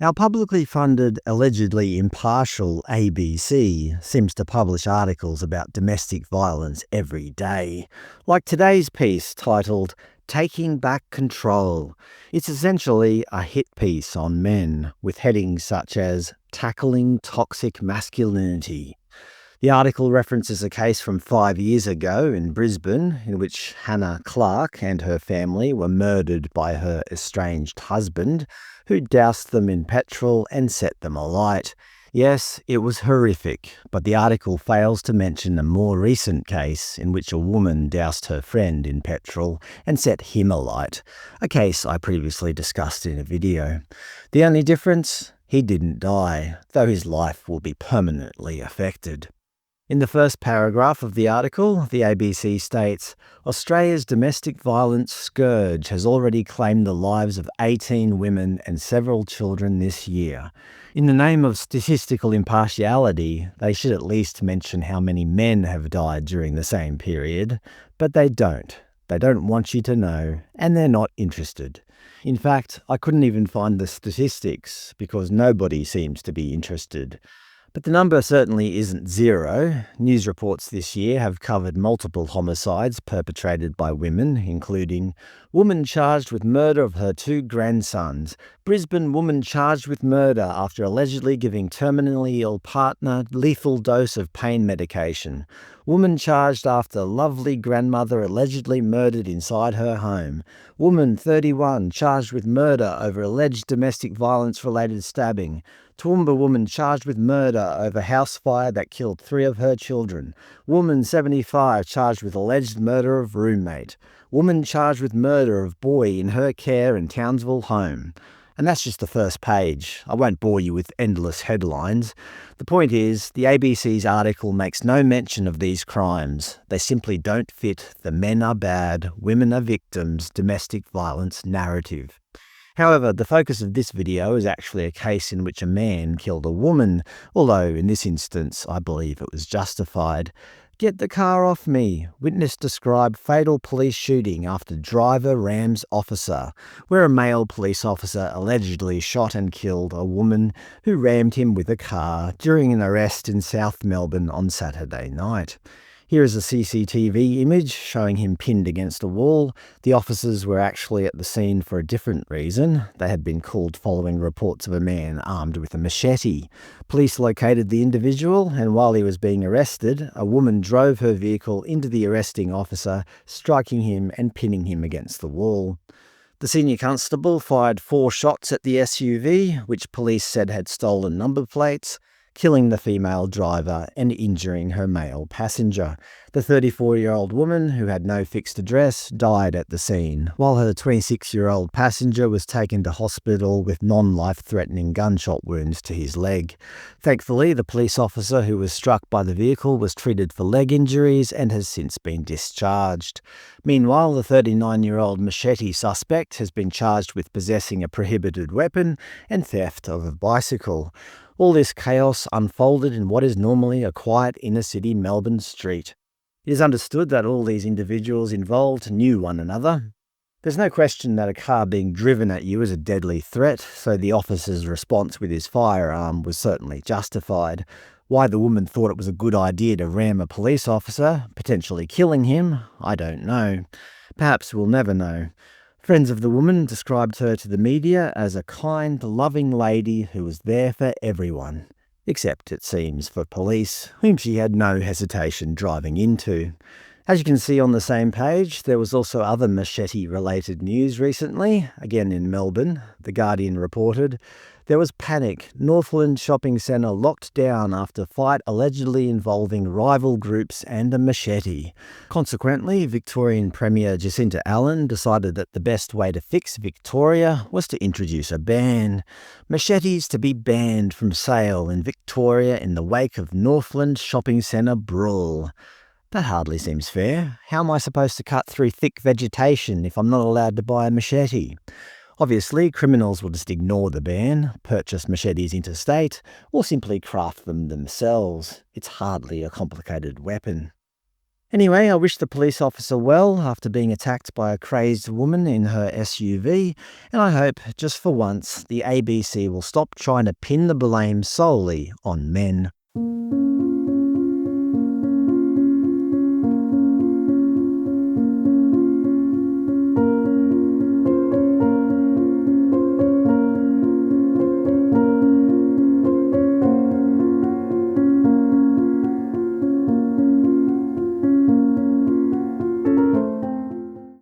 Our publicly funded, allegedly impartial ABC seems to publish articles about domestic violence every day, like today's piece titled Taking Back Control. It's essentially a hit piece on men, with headings such as Tackling Toxic Masculinity. The article references a case from 5 years ago in Brisbane in which Hannah Clarke and her family were murdered by her estranged husband, who doused them in petrol and set them alight. Yes, it was horrific, but the article fails to mention a more recent case in which a woman doused her friend in petrol and set him alight, a case I previously discussed in a video. The only difference? He didn't die, though his life will be permanently affected. In the first paragraph of the article, the ABC states, Australia's domestic violence scourge has already claimed the lives of 18 women and several children this year. In the name of statistical impartiality, they should at least mention how many men have died during the same period, but they don't. They don't want you to know, and they're not interested. In fact, I couldn't even find the statistics because nobody seems to be interested. But the number certainly isn't zero. News reports this year have covered multiple homicides perpetrated by women, including woman charged with murder of her 2 grandsons, Brisbane woman charged with murder after allegedly giving terminally ill partner lethal dose of pain medication, woman charged after lovely grandmother allegedly murdered inside her home, woman 31 charged with murder over alleged domestic violence-related stabbing, Toowoomba woman charged with murder over house fire that killed 3 of her children. Woman 75 charged with alleged murder of roommate. Woman charged with murder of boy in her care in Townsville home. And that's just the first page. I won't bore you with endless headlines. The point is, the ABC's article makes no mention of these crimes. They simply don't fit the men are bad, women are victims, domestic violence narrative. However, the focus of this video is actually a case in which a man killed a woman, although in this instance I believe it was justified. Get the car off me. Witness described fatal police shooting after driver rams officer, where a male police officer allegedly shot and killed a woman who rammed him with a car during an arrest in South Melbourne on Saturday night. Here is a CCTV image showing him pinned against a wall. The officers were actually at the scene for a different reason. They had been called following reports of a man armed with a machete. Police located the individual, and while he was being arrested, a woman drove her vehicle into the arresting officer, striking him and pinning him against the wall. The senior constable fired 4 shots at the SUV, which police said had stolen number plates, killing the female driver and injuring her male passenger. The 34-year-old woman, who had no fixed address, died at the scene, while her 26-year-old passenger was taken to hospital with non-life-threatening gunshot wounds to his leg. Thankfully, the police officer who was struck by the vehicle was treated for leg injuries and has since been discharged. Meanwhile, the 39-year-old machete suspect has been charged with possessing a prohibited weapon and theft of a bicycle. All this chaos unfolded in what is normally a quiet inner-city Melbourne street. It is understood that all these individuals involved knew one another. There's no question that a car being driven at you is a deadly threat, so the officer's response with his firearm was certainly justified. Why the woman thought it was a good idea to ram a police officer, potentially killing him, I don't know. Perhaps we'll never know. Friends of the woman described her to the media as a kind, loving lady who was there for everyone. Except, it seems, for police, whom she had no hesitation driving into. As you can see on the same page, there was also other machete-related news recently, again in Melbourne. The Guardian reported, there was panic. Northland Shopping Centre locked down after fight allegedly involving rival groups and a machete. Consequently, Victorian Premier Jacinta Allen decided that the best way to fix Victoria was to introduce a ban. Machetes to be banned from sale in Victoria in the wake of Northland Shopping Centre brawl. That hardly seems fair. How am I supposed to cut through thick vegetation if I'm not allowed to buy a machete? Obviously, criminals will just ignore the ban, purchase machetes interstate, or simply craft them themselves. It's hardly a complicated weapon. Anyway, I wish the police officer well after being attacked by a crazed woman in her SUV, and I hope, just for once, the ABC will stop trying to pin the blame solely on men.